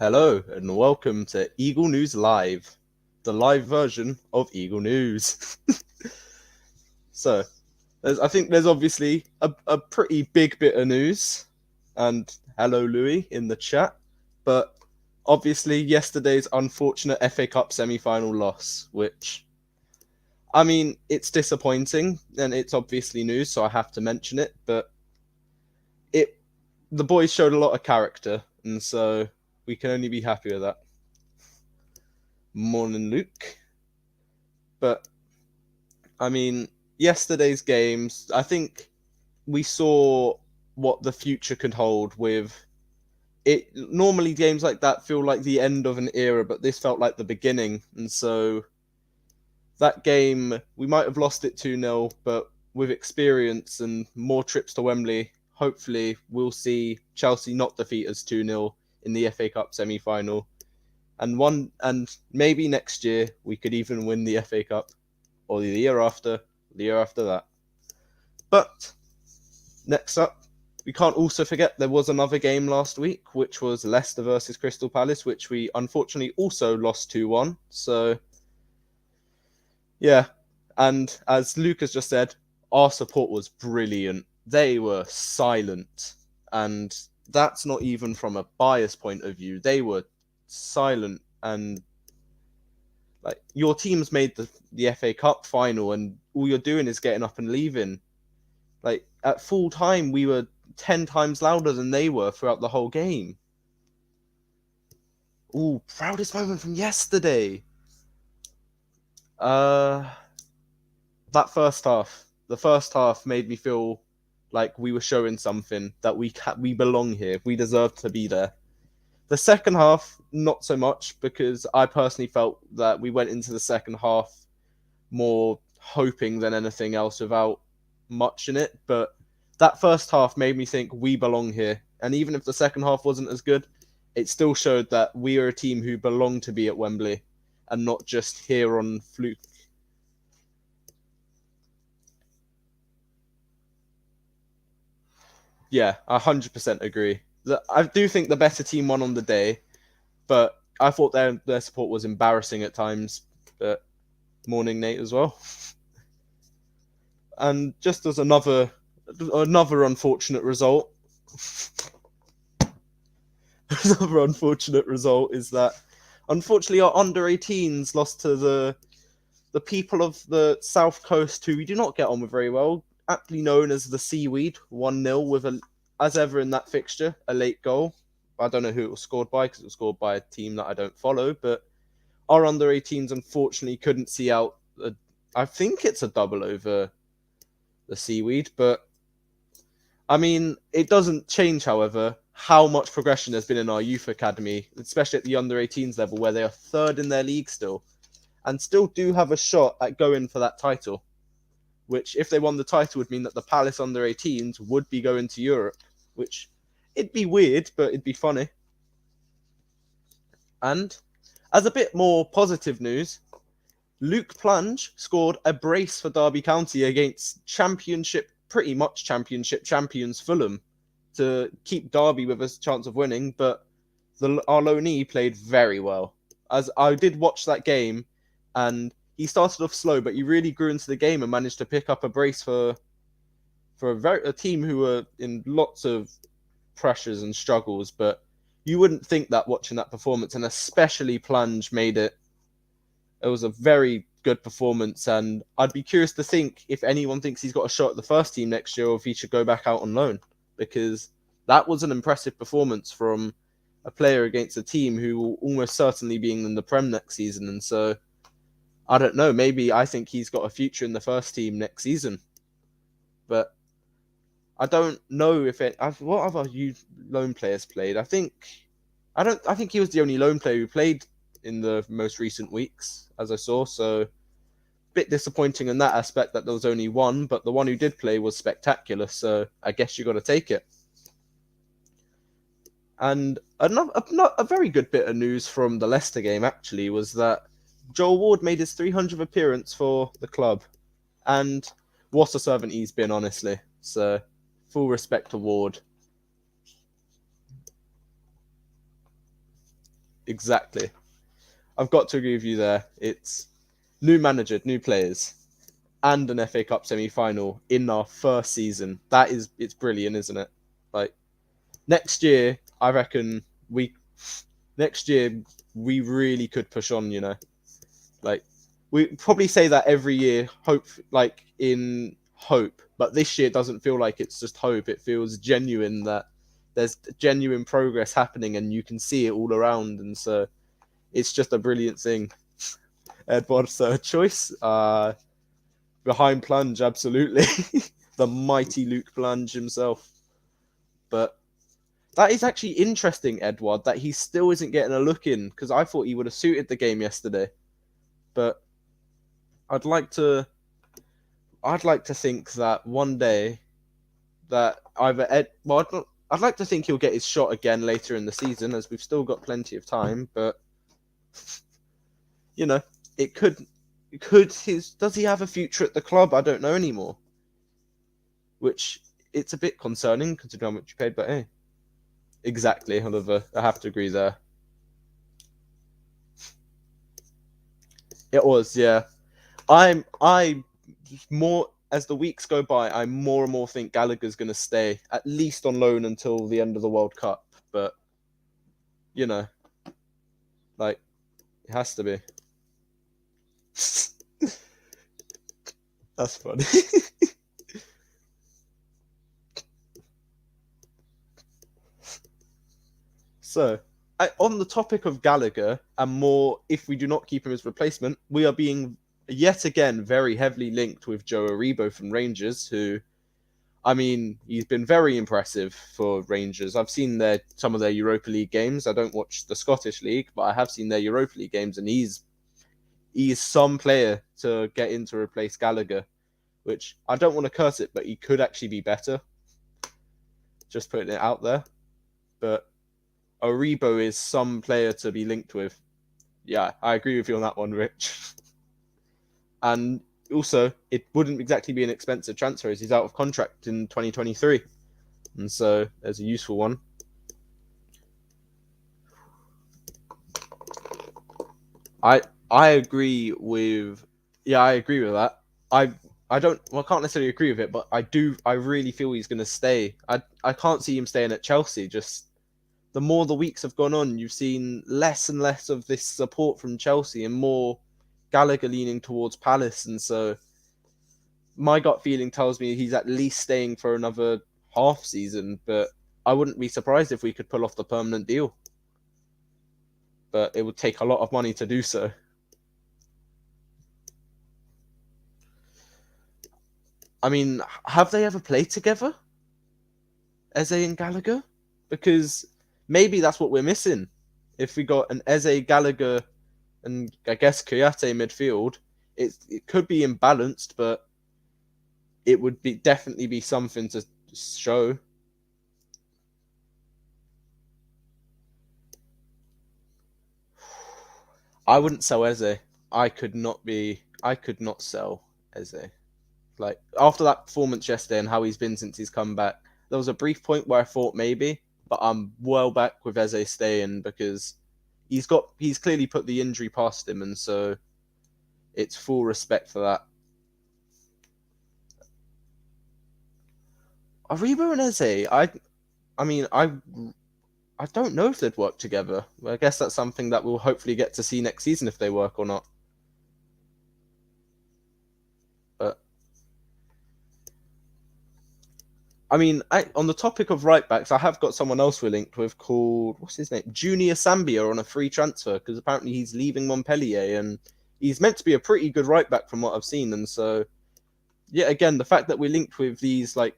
Hello and welcome to Eagle News Live, the live version of Eagle News. So, I think there's obviously a pretty big bit of news, and hello Louis in the chat, but obviously yesterday's unfortunate FA Cup semi-final loss, which, I mean, it's disappointing, and it's obviously news, so I have to mention it, but the boys showed a lot of character, and so we can only be happy with that. Morning, Luke. But I mean, yesterday's games, I think we saw what the future could hold with it. Normally, games like that feel like the end of an era, but this felt like the beginning. And so that game, we might have lost it 2-0, but with experience and more trips to Wembley, hopefully we'll see Chelsea not defeat us 2-0 in the FA Cup semi-final. And maybe next year we could even win the FA Cup, or the year after that. But next up, we can't also forget there was another game last week, which was Leicester versus Crystal Palace, which we unfortunately also lost 2-1. So, yeah. And as Lucas just said, our support was brilliant. They were silent. And that's not even from a bias point of view. They were silent, and like, your team's made the FA Cup final and all you're doing is getting up and leaving. Like, at full time we were 10 times louder than they were throughout the whole game. Ooh, proudest moment from yesterday. That first half. The first half made me feel like we were showing something, that we belong here. We deserve to be there. The second half, not so much, because I personally felt that we went into the second half more hoping than anything else without much in it. But that first half made me think we belong here. And even if the second half wasn't as good, it still showed that we are a team who belong to be at Wembley and not just here on fluke. Yeah, 100% agree. I do think the better team won on the day, but I thought their support was embarrassing at times. But morning, Nate, as well. And just as another unfortunate result, another unfortunate result is that unfortunately our under 18s lost to the people of the South Coast, who we do not get on with very well, aptly known as the Seaweed, 1-0 with as ever in that fixture, a late goal. I don't know who it was scored by because it was scored by a team that I don't follow, but our under 18s unfortunately couldn't see out. I think it's a double over the Seaweed, but I mean, it doesn't change, however, how much progression there's been in our youth academy, especially at the under 18s level, where they are third in their league still, and still do have a shot at going for that title, which, if they won the title, would mean that the Palace under 18s would be going to Europe, which it'd be weird, but it'd be funny. And as a bit more positive news, Luke Plunge scored a brace for Derby County against pretty much championship champions Fulham, to keep Derby with a chance of winning, but our loanee played very well. As I did watch that game, and he started off slow, but he really grew into the game and managed to pick up a brace for a team who were in lots of pressures and struggles. But you wouldn't think that watching that performance, and especially Plunge made it. It was a very good performance, and I'd be curious to think if anyone thinks he's got a shot at the first team next year, or if he should go back out on loan, because that was an impressive performance from a player against a team who will almost certainly be in the Prem next season. And so, I don't know, maybe I think he's got a future in the first team next season. But I don't know if what other loan players played. I think he was the only loan player who played in the most recent weeks, as I saw. So, bit disappointing in that aspect that there was only one, but the one who did play was spectacular. So I guess you got to take it. And a very good bit of news from the Leicester game, actually, was that Joel Ward made his 300th appearance for the club. And what a servant he's been, honestly. So, full respect to Ward. exactly. I've got to agree with you there. It's new manager, new players, and an FA Cup semi-final in our first season. It's brilliant, isn't it? Like next year, I reckon next year we really could push on. Like we probably say that every year, in hope, but this year it doesn't feel like it's just hope. It feels genuine that there's genuine progress happening, and you can see it all around, and so it's just a brilliant thing. Edward, third choice. Behind Plunge, absolutely. The mighty Luke Plunge himself. But that is actually interesting, Edward, that he still isn't getting a look in, because I thought he would have suited the game yesterday. But I'd like to think that one day that I'd like to think he'll get his shot again later in the season, as we've still got plenty of time. But it could does he have a future at the club? I don't know anymore. Which it's a bit concerning considering how much you paid, but hey. Exactly, Oliver. I have to agree there. It was, yeah. I more as the weeks go by, I more and more think Gallagher's going to stay at least on loan until the end of the World Cup. But like it has to be. That's funny. So, on the topic of Gallagher, and more if we do not keep him as replacement, we are being yet again very heavily linked with Joe Aribo from Rangers, who, I mean, he's been very impressive for Rangers. I've seen some of their Europa League games. I don't watch the Scottish League, but I have seen their Europa League games, and he's some player to get in to replace Gallagher, which I don't want to curse it, but he could actually be better. Just putting it out there. But Aribo is some player to be linked with. Yeah, I agree with you on that one, Rich. And also, it wouldn't exactly be an expensive transfer as he's out of contract in 2023. And so there's a useful one. I agree with that. I can't necessarily agree with it, but I really feel he's gonna stay. I can't see him staying at Chelsea. Just the more the weeks have gone on, you've seen less and less of this support from Chelsea and more Gallagher leaning towards Palace, and so my gut feeling tells me he's at least staying for another half season, but I wouldn't be surprised if we could pull off the permanent deal. But it would take a lot of money to do so. I mean, have they ever played together? Eze and Gallagher? Because maybe that's what we're missing. If we got an Eze, Gallagher, and I guess Kouyaté midfield, it could be imbalanced, but it would definitely be something to show. I wouldn't sell Eze. I could not sell Eze. Like after that performance yesterday and how he's been since he's come back, there was a brief point where I thought maybe, but I'm well back with Eze staying because he's clearly put the injury past him, and so it's full respect for that. Aribo and Eze, I don't know if they'd work together. I guess that's something that we'll hopefully get to see next season if they work or not. But I mean, on the topic of right backs, I have got someone else we're linked with called, what's his name? Junior Sambia on a free transfer because apparently he's leaving Montpellier and he's meant to be a pretty good right back from what I've seen. And so, yeah, again, the fact that we're linked with these like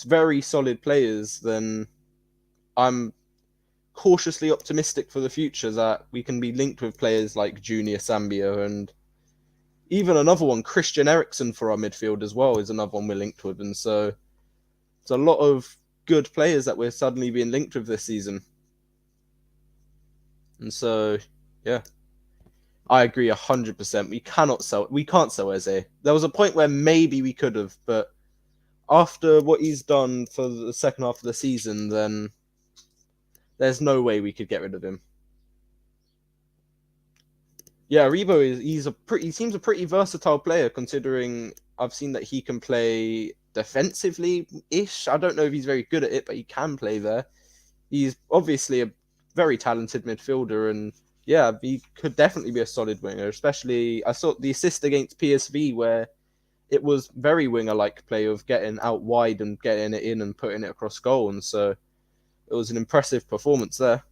very solid players, then I'm cautiously optimistic for the future that we can be linked with players like Junior Sambia and even another one, Christian Eriksen for our midfield as well is another one we're linked with. And so it's a lot of good players that we're suddenly being linked with this season. And so, yeah, I agree 100%. We can't sell Eze. There was a point where maybe we could have, but after what he's done for the second half of the season, then there's no way we could get rid of him. Yeah, Rebo he seems a pretty versatile player considering I've seen that he can play defensively ish. I don't know if he's very good at it, but he can play there. He's obviously a very talented midfielder, and yeah, he could definitely be a solid winger. Especially, I saw the assist against PSV where it was very winger-like play of getting out wide and getting it in and putting it across goal, and so it was an impressive performance there.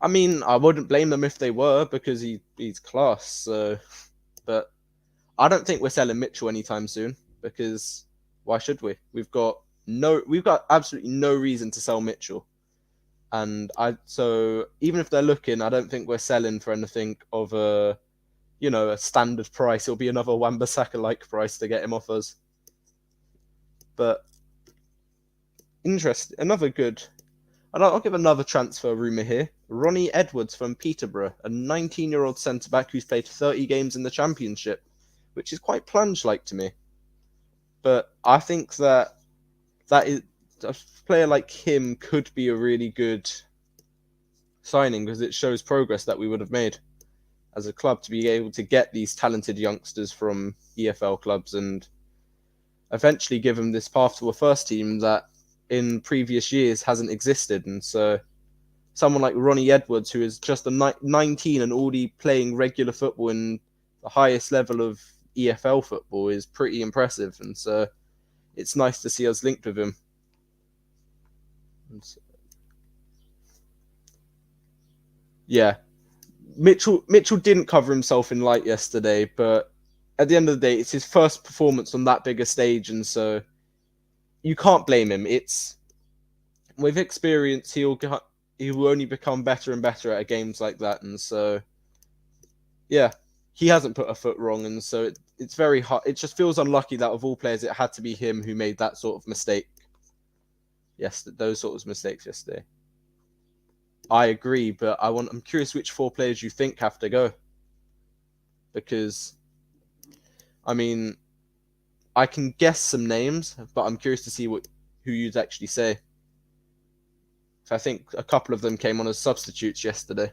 I mean, I wouldn't blame them if they were because he's class. So, but I don't think we're selling Mitchell anytime soon because why should we? We've got absolutely no reason to sell Mitchell. And so even if they're looking, I don't think we're selling for anything of a standard price. It'll be another Wan-Bissaka like price to get him off us. But interesting, another good. And I'll give another transfer rumour here. Ronnie Edwards from Peterborough, a 19-year-old centre-back who's played 30 games in the Championship, which is quite plunge-like to me. But I think that is a player like him could be a really good signing because it shows progress that we would have made as a club to be able to get these talented youngsters from EFL clubs and eventually give them this path to a first team that in previous years hasn't existed. And so someone like Ronnie Edwards, who is just a 19 and already playing regular football in the highest level of EFL football, is pretty impressive. And so it's nice to see us linked with him. So, yeah, Mitchell didn't cover himself in light yesterday, but at the end of the day, it's his first performance on that bigger stage, and so you can't blame him. It's with experience, he will only become better and better at games like that, and so yeah, he hasn't put a foot wrong, and so it's very hard. It just feels unlucky that of all players, it had to be him who made that sort of mistake. Yes, those sorts of mistakes yesterday. I agree, but I'm curious which 4 players you think have to go, because I mean, I can guess some names, but I'm curious to see who you'd actually say. I think a couple of them came on as substitutes yesterday.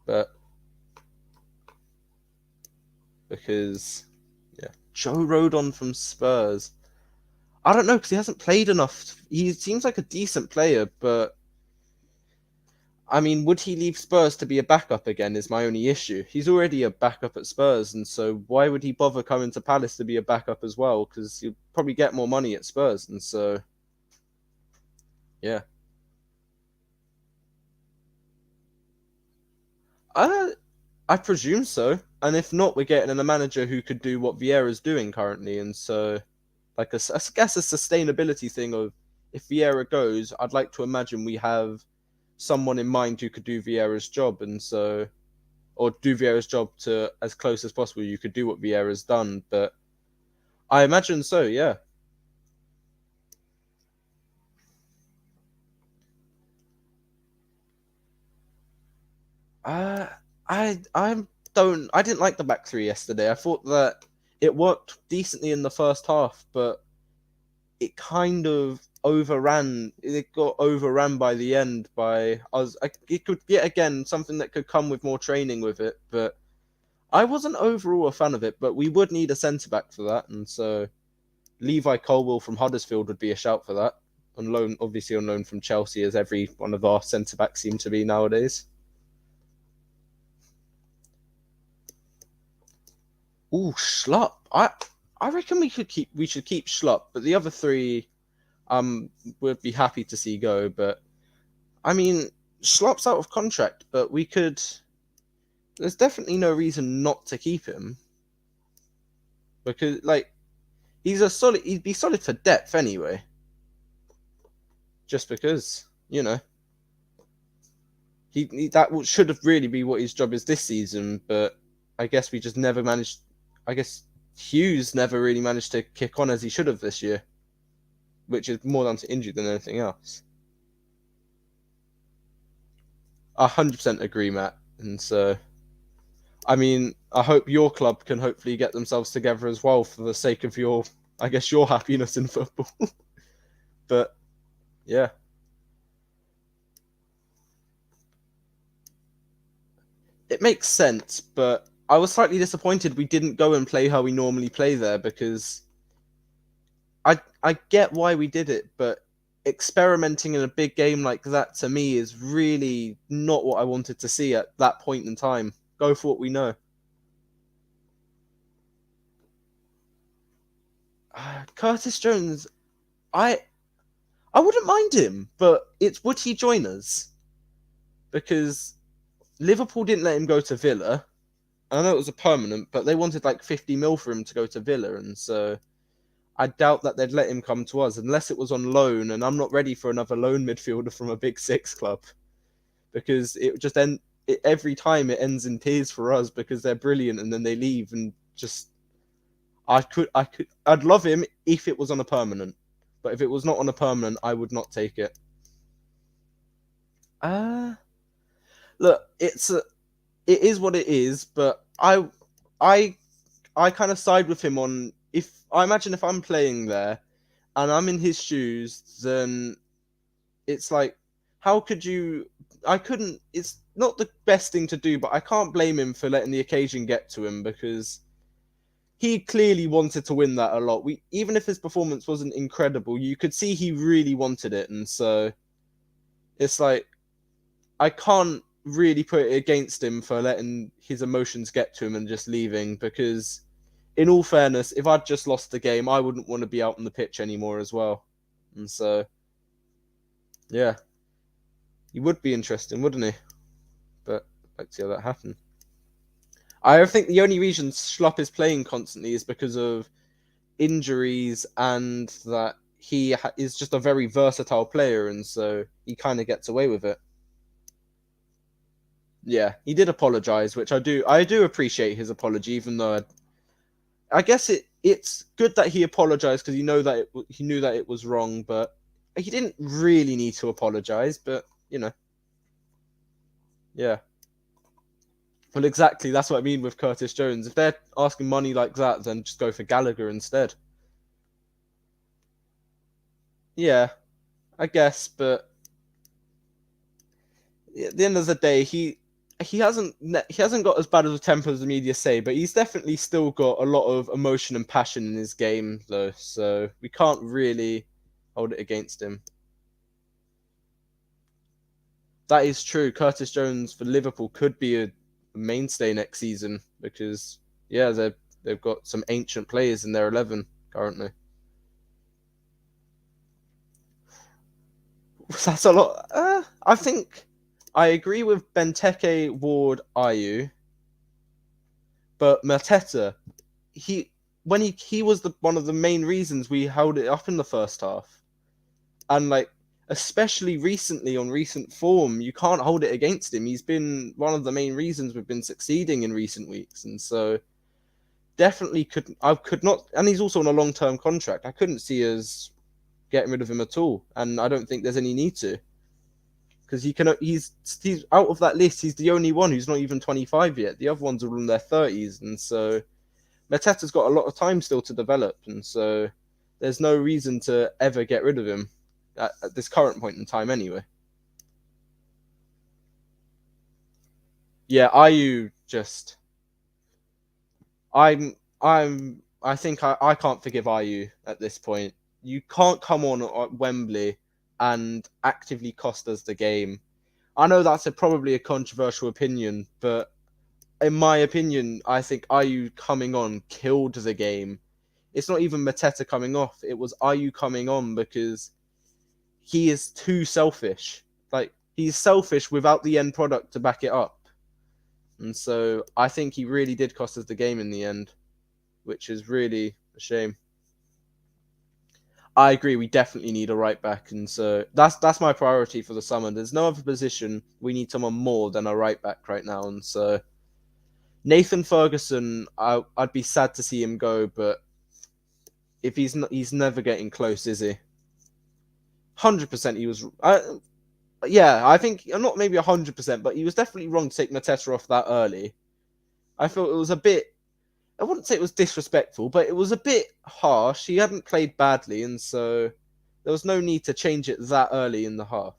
But because, yeah, Joe Rodon from Spurs. I don't know because he hasn't played enough. He seems like a decent player, but I mean, would he leave Spurs to be a backup again is my only issue. He's already a backup at Spurs, and so why would he bother coming to Palace to be a backup as well? Because he'll probably get more money at Spurs, and so, yeah. I presume so. And if not, we're getting a manager who could do what Vieira's doing currently, and so, like, I guess a sustainability thing of if Vieira goes, I'd like to imagine we have someone in mind who could do Vieira's job, and so, or do Vieira's job to as close as possible. You could do what Vieira's done, but I imagine so. Yeah. Uh, I didn't like the back three yesterday. I thought that it worked decently in the first half, but it kind of overran. It got overran by the end by us. It could yet again something that could come with more training with it, but I wasn't overall a fan of it. But we would need a centre back for that, and so Levi Colwill from Huddersfield would be a shout for that. On loan, obviously on loan from Chelsea, as every one of our centre backs seem to be nowadays. Ooh, Schlupp. I reckon we should keep Schlupp, but the other 3 would be happy to see go. But I mean, Schlupp's out of contract, but we could. There's definitely no reason not to keep him because, like, he'd be solid for depth anyway. Just because, that should have really be what his job is this season, but I guess we just never managed. I guess Hughes never really managed to kick on as he should have this year, which is more down to injury than anything else. 100% agree, Matt. And so, I mean, I hope your club can hopefully get themselves together as well for the sake of your happiness in football. But yeah. it makes sense, but I was slightly disappointed we didn't go and play how we normally play there, because I get why we did it, but experimenting in a big game like that to me is really not what I wanted to see at that point in time. Go for what we know. Curtis Jones, I I wouldn't mind him, but it's would he join us? Because Liverpool didn't let him go to Villa. I know it was a permanent, but they wanted like 50 mil for him to go to Villa, and so I doubt that they'd let him come to us unless it was on loan. And I'm not ready for another loan midfielder from a big six club, because it just every time it ends in tears for us because they're brilliant and then they leave and just I'd love him if it was on a permanent, but if it was not on a permanent, I would not take it. Uh Look, it is what it is, but I I kind of side with him on, if I imagine if I'm playing there and I'm in his shoes, then it's like, how could you? I couldn't. It's not the best thing to do, but I can't blame him for letting the occasion get to him, because he clearly wanted to win that a lot. We Even if his performance wasn't incredible, you could see he really wanted it, and so it's like I can't really put it against him for letting his emotions get to him and just leaving, because in all fairness, if I'd just lost the game, I wouldn't want to be out on the pitch anymore as well. And so, yeah, he would be interesting, wouldn't he? But let's see how that happened. I think the only reason Schlupp is playing constantly is because of injuries, and that he is just a very versatile player, and so he kind of gets away with it. Yeah, he did apologize, which I do appreciate his apology, even though I guess it's good that he apologized, because he knew that it was wrong, but he didn't really need to apologize. But yeah. Well, exactly. That's what I mean with Curtis Jones. If they're asking money like that, then just go for Gallagher instead. Yeah, I guess, but at the end of the day, he hasn't got as bad of a temper as the media say, but he's definitely still got a lot of emotion and passion in his game, though. So we can't really hold it against him. That is true. Curtis Jones for Liverpool could be a mainstay next season, because yeah, they've got some ancient players in their 11 currently. That's a lot. I think I agree with Benteke, Ward, Ayu, but Mateta, he he was the one of the main reasons we held it up in the first half, and like especially recently on recent form, you can't hold it against him. He's been one of the main reasons we've been succeeding in recent weeks, and so definitely could not. And he's also on a long term contract. I couldn't see us getting rid of him at all, and I don't think there's any need to, because he's out of that list. He's the only one who's not even 25 yet. The other ones are in their 30s, and so Mateta's got a lot of time still to develop, and so there's no reason to ever get rid of him at this current point in time, anyway. Yeah, Ayu just I think I can't forgive Ayu at this point. You can't come on at Wembley and actively cost us the game. I know that's probably a controversial opinion, but in my opinion, I think Ayu coming on killed the game. It's not even Mateta coming off. It was Ayu coming on, because he is too selfish. Like, he's selfish without the end product to back it up. And so I think he really did cost us the game in the end, which is really a shame. I agree. We definitely need a right back, and so that's my priority for the summer. There's no other position we need someone more than a right back right now, and so Nathan Ferguson, I'd be sad to see him go, but if he's not, he's never getting close, is he? 100%, he was. Yeah, I think not maybe 100%, but he was definitely wrong to take Mateta off that early. I felt it was a bit. I wouldn't say it was disrespectful, but it was a bit harsh. He hadn't played badly, and so there was no need to change it that early in the half.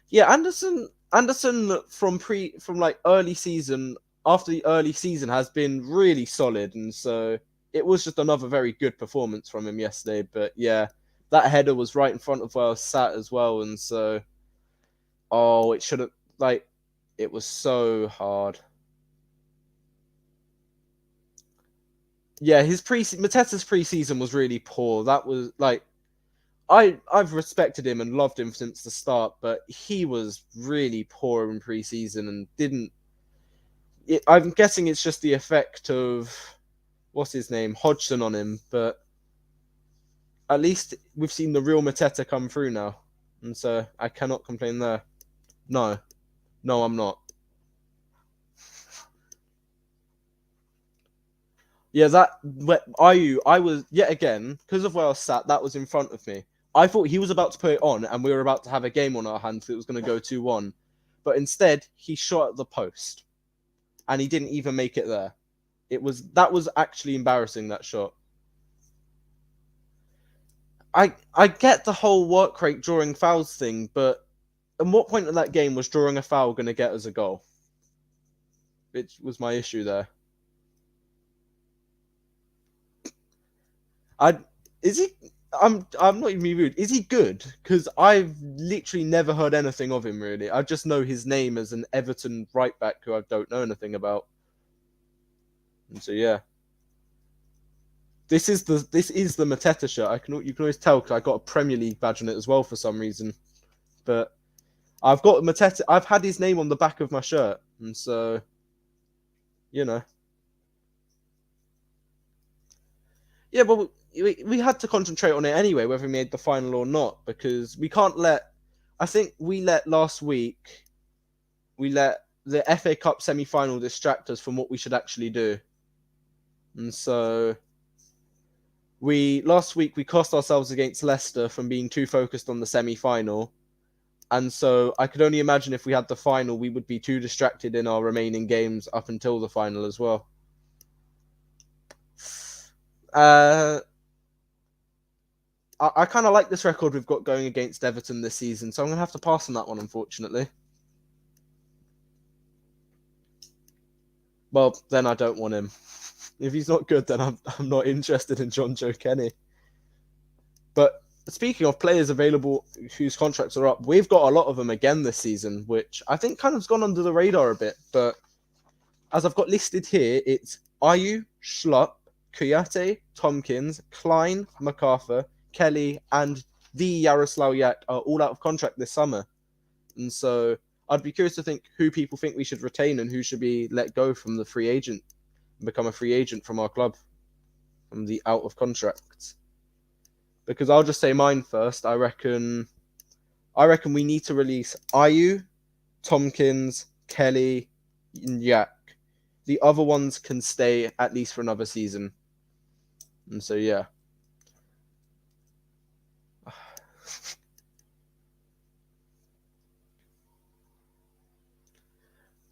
Yeah, Anderson. Anderson from like early season, after the early season, has been really solid, and so it was just another very good performance from him yesterday. But yeah, that header was right in front of where I was sat as well, and so it should have, like, it was so hard. Yeah, his Mateta's preseason was really poor. That was like, I've respected him and loved him since the start, but he was really poor in preseason and didn't. I'm guessing it's just the effect of what's his name, Hodgson, on him. But at least we've seen the real Mateta come through now, and so I cannot complain there. No, no, I'm not. Yeah, I was yet again, because of where I was sat. That was in front of me. I thought he was about to put it on, and we were about to have a game on our hands. It was going to go 2-1, but instead he shot at the post, and he didn't even make it there. That was actually embarrassing, that shot. I get the whole work rate drawing fouls thing, but at what point in that game was drawing a foul going to get us a goal? Which was my issue there. I is he? I'm not even being rude. Is he good? Because I've literally never heard anything of him really. I just know his name as an Everton right back who I don't know anything about. And so yeah, this is the Mateta shirt. You can always tell because I got a Premier League badge on it as well for some reason. But I've got Mateta. I've had his name on the back of my shirt, and so you know, yeah. But we had to concentrate on it anyway, whether we made the final or not, because we can't let. I think we let last week. We let the FA Cup semi-final distract us from what we should actually do, and so last week we cost ourselves against Leicester from being too focused on the semi-final. And so I could only imagine if we had the final, we would be too distracted in our remaining games up until the final as well. Uh, I kind of like this record we've got going against Everton this season, so I'm going to have to pass on that one, unfortunately. Well, then I don't want him. If he's not good, then I'm not interested in John Joe Kenny. But speaking of players available whose contracts are up, we've got a lot of them again this season, which I think kind of has gone under the radar a bit. But as I've got listed here, it's Ayew, Schlupp, Kouyaté, Tompkins, Klein, MacArthur, Kelly, and the Yaroslav Yak are all out of contract this summer. And so I'd be curious to think who people think we should retain and who should be let go from the free agent and become a free agent from our club, from the out of contracts. Because I'll just say mine first. I reckon we need to release Ayew, Tompkins, Kelly, and Yak. The other ones can stay at least for another season. And so yeah.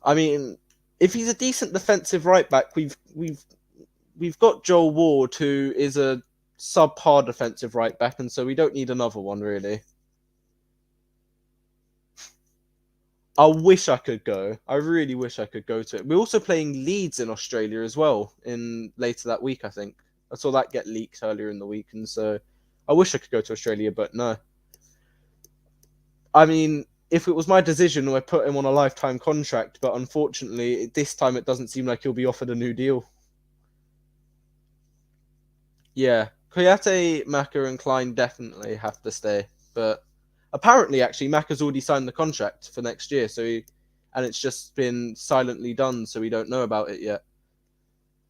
I mean, if he's a decent defensive right back, we've got Joel Ward, who is a subpar defensive right back, and so we don't need another one really. I wish I could go. I really wish I could go to it. We're also playing Leeds in Australia as well in later that week, I think. I saw that get leaked earlier in the week, and so I wish I could go to Australia, but no. I mean, if it was my decision, I'd put him on a lifetime contract, but unfortunately, this time it doesn't seem like he'll be offered a new deal. Yeah, Kouyaté, Maka, and Klein definitely have to stay, but apparently, actually, Maka's already signed the contract for next year, and it's just been silently done, so we don't know about it yet.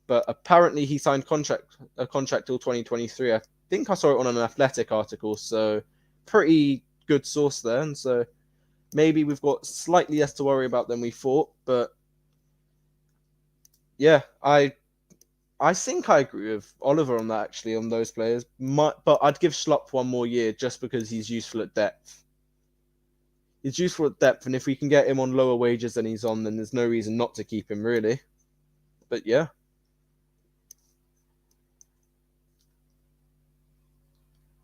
But apparently, he signed a contract till 2023. I think I saw it on an Athletic article, so pretty good source there, and so maybe we've got slightly less to worry about than we thought. But yeah, I think I agree with Oliver on that, actually, on those players. But I'd give Schlupp one more year just because he's useful at depth. He's useful at depth, and if we can get him on lower wages than he's on, then there's no reason not to keep him, really. But yeah.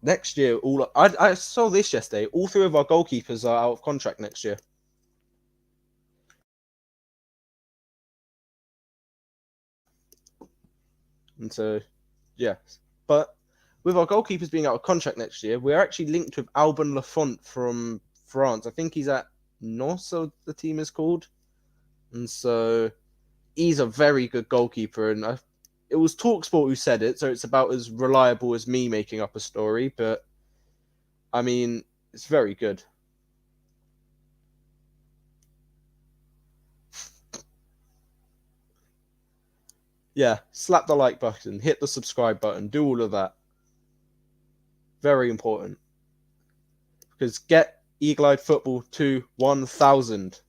Next year, I saw this yesterday. All three of our goalkeepers are out of contract next year. And so, yeah. But with our goalkeepers being out of contract next year, we're actually linked with Alban Lafont from France. I think he's at Nice, so the team is called. And so he's a very good goalkeeper. And it was TalkSport who said it, so it's about as reliable as me making up a story. But, I mean, it's very good. Yeah, slap the like button, hit the subscribe button, do all of that. Very important. Because get Eagle Eyed Football to 1,000.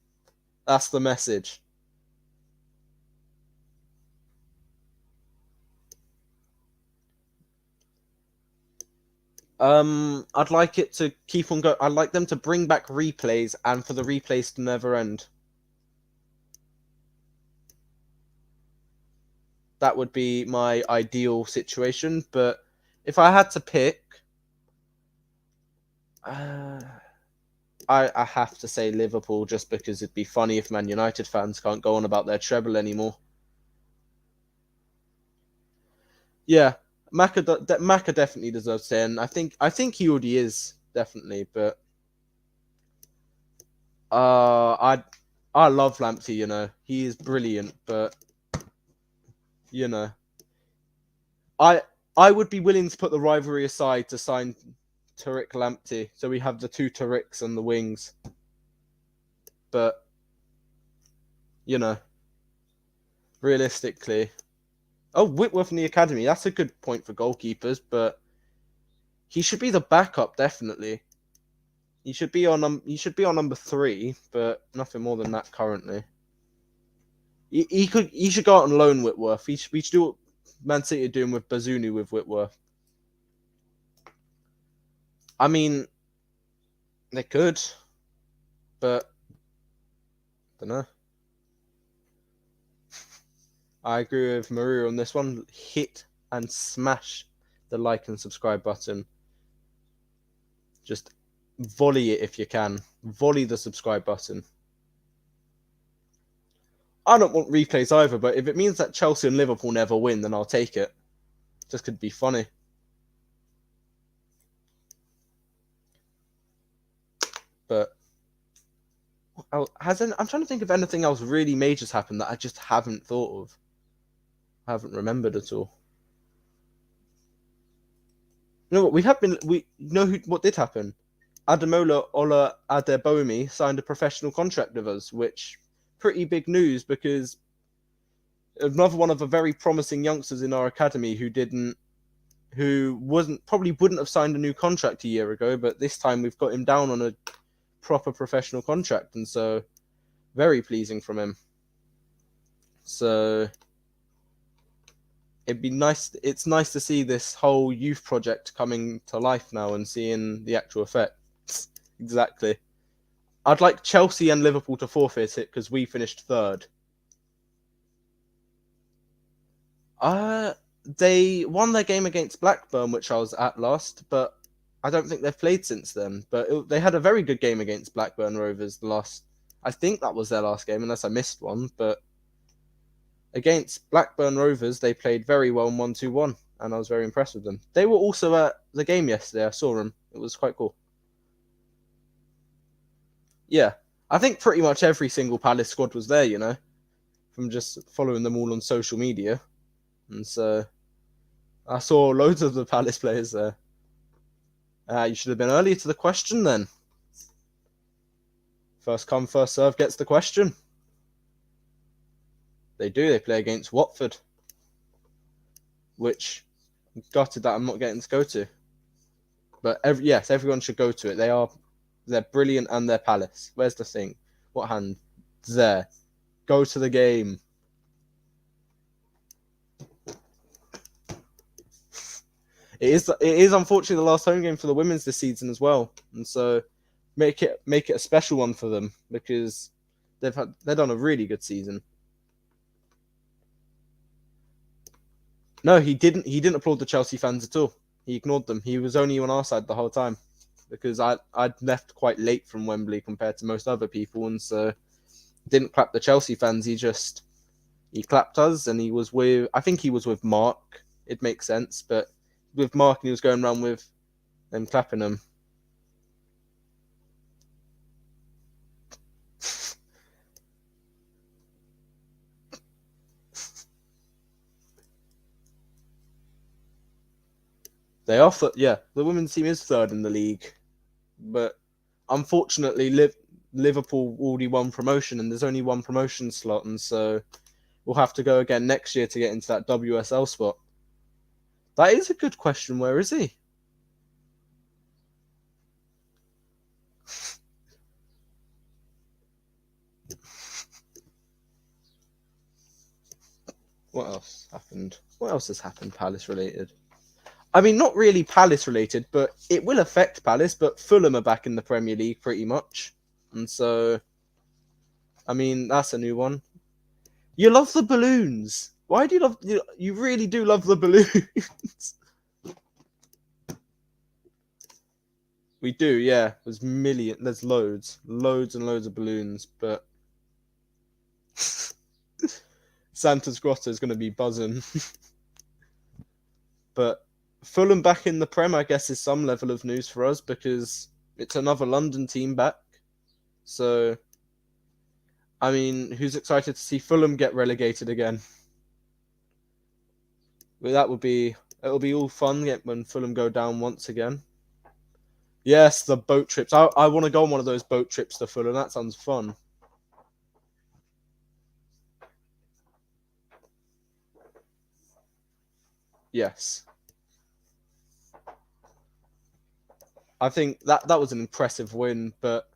That's the message. I'd like it to keep on going. I'd like them to bring back replays and for the replays to never end. That would be my ideal situation. But if I had to pick, I have to say Liverpool just because it'd be funny if Man United fans can't go on about their treble anymore. Yeah, Maka definitely deserves 10. I think he already is definitely, but I love Lamptey. You know, he is brilliant, but you know, I I would be willing to put the rivalry aside to sign Tariq Lamptey, so we have the two Tariqs on the wings. But you know, realistically, oh, Whitworth in the academy. That's a good point for goalkeepers, but he should be the backup definitely. He should be on number 3, but nothing more than that currently. He should go out on loan, Whitworth. We should do what Man City are doing with Bazunu with Whitworth. I mean, they could, but I don't know. I agree with Maria on this one. Hit and smash the like and subscribe button. Just volley it if you can. Volley the subscribe button. I don't want replays either, but if it means that Chelsea and Liverpool never win, then I'll take it. Just could be funny. But I'm trying to think if anything else really major's happened that I just haven't thought of. I haven't remembered at all. You know what? We know what did happen. Ademola Ola Adebomi signed a professional contract with us, which pretty big news because another one of the very promising youngsters in our academy who wouldn't have signed a new contract a year ago, but this time we've got him down on a proper professional contract, and so very pleasing from him. So it's nice to see this whole youth project coming to life now and seeing the actual effects. Exactly. I'd like Chelsea and Liverpool to forfeit it because we finished 3rd. They won their game against Blackburn, which I was at last, but I don't think they've played since then. But they had a very good game against Blackburn Rovers I think that was their last game, unless I missed one. But against Blackburn Rovers, they played very well and 1-2-1, and I was very impressed with them. They were also at the game yesterday. I saw them. It was quite cool. Yeah, I think pretty much every single Palace squad was there, you know, from just following them all on social media. And so I saw loads of the Palace players there. You should have been early to the question then. First come, first serve gets the question. They do. They play against Watford, which I'm gutted that I'm not getting to go to. But yes, everyone should go to it. They're brilliant and they're Palace. Where's the thing? What hand? There. Go to the game. It is unfortunately the last home game for the women's this season as well, and so make it a special one for them because they've done a really good season. No, he didn't applaud the Chelsea fans at all. He ignored them. He was only on our side the whole time because I'd left quite late from Wembley compared to most other people, and so didn't clap the Chelsea fans. He clapped us, and I think he was with Mark it makes sense. But with Mark, he was going around with them clapping them. They are, yeah, the women's team is third in the league, but unfortunately, Liverpool already won promotion, and there's only one promotion slot, and so we'll have to go again next year to get into that WSL spot. That is a good question. Where is he? What else happened? What else has happened Palace related? I mean, not really Palace related, but it will affect Palace. But Fulham are back in the Premier League pretty much. And so, I mean, that's a new one. You love the balloons. Why do you love... You really do love the balloons. We do, yeah. There's loads. Loads and loads of balloons, but... Santa's Grotto is going to be buzzing. But Fulham back in the Prem, I guess, is some level of news for us because it's another London team back. So, I mean, who's excited to see Fulham get relegated again? Well, it'll be all fun when Fulham go down once again. Yes, the boat trips. I want to go on one of those boat trips to Fulham. That sounds fun. Yes. I think that was an impressive win, but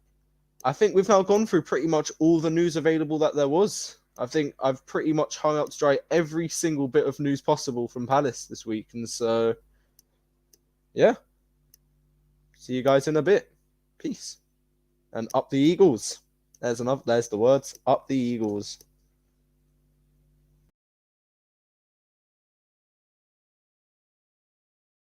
I think we've now gone through pretty much all the news available that there was. I think I've pretty much hung out to dry every single bit of news possible from Palace this week. And so, yeah. See you guys in a bit. Peace. And up the Eagles. There's the words. Up the Eagles.